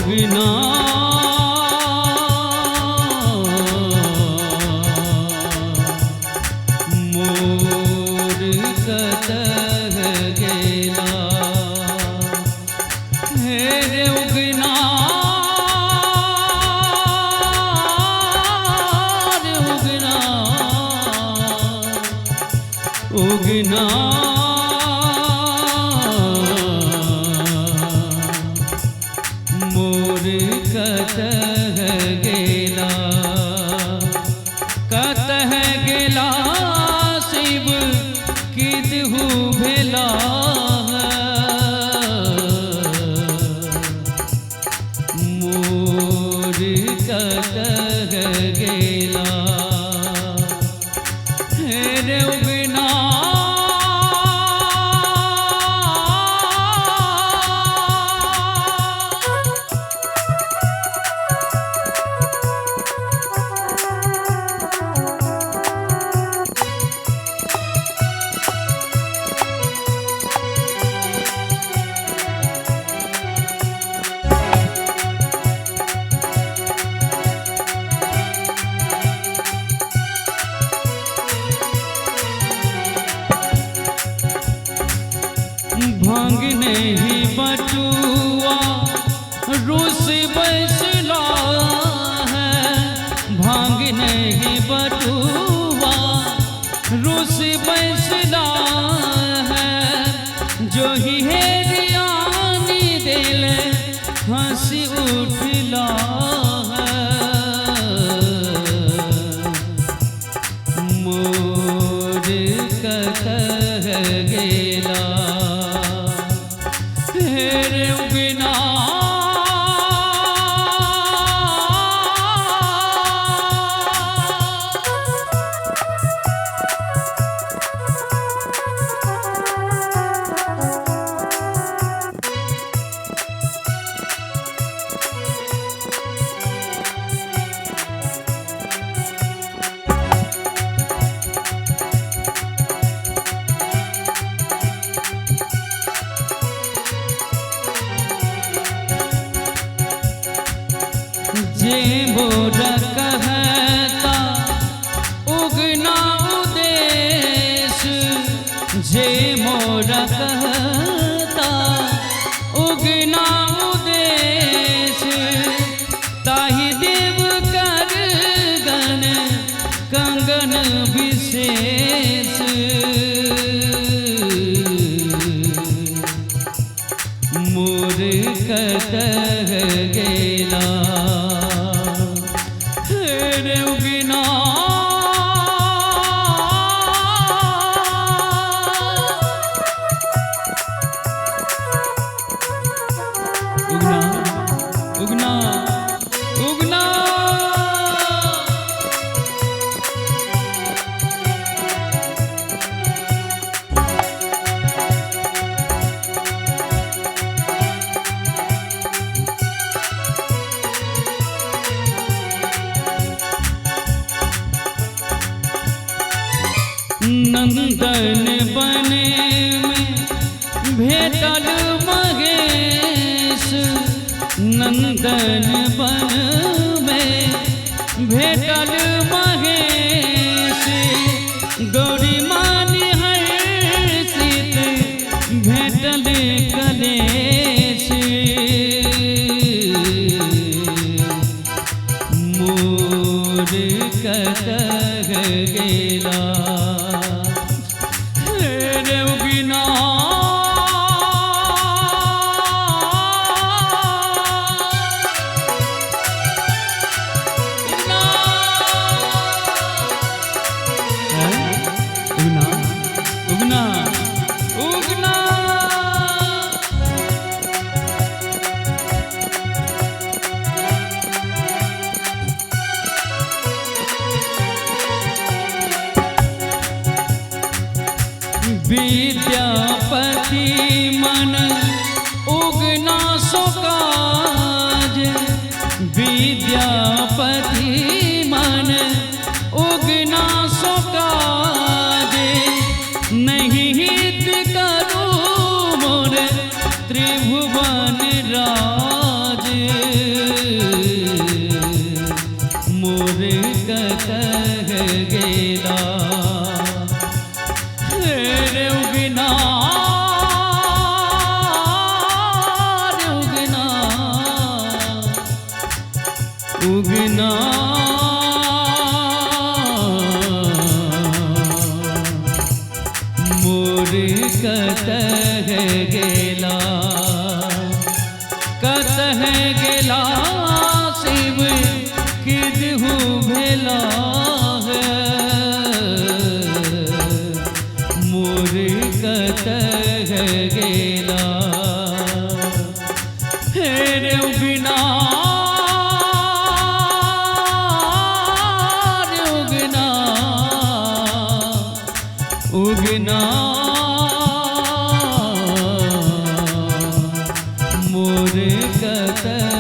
उगना मोर कतह गेला हे रे उगना रे उगना उगना मोर कतह गेला कतह गेला शिव किदहु भेला मोर कतह गेला हे रे उगना भांग नहीं बटुआ रूस बैसला है भांग नहीं बटुआ रूस बैसला है जो ही हेरियानी दिल हंसी उठला है मोर कतह गेला रे उगना जे मोरा कहता उगना उदेश जे मोरा कहता उगना उदेश ताहि देव कर गण कंगन विशेष मोर कतह गेला रे उगना उगना उगना उगना नंदन बने में भेटल महेश नंदन बन में भेटल महेश गौरी मानी हर्षित भेटल कलेश मोर कतह गेला रे उगना उगना उगना उगना विद्यापति मन उगना सो काज विद्यापति मन उगना सो काज नहीं हित करो मोर त्रिभुवन राज मोर कतह गेला रे उगना उगना मोर कतह गेला कतह गेला शिव किदहु भेला है मोर कतह गेला हे रे उगना उगना मोर कतह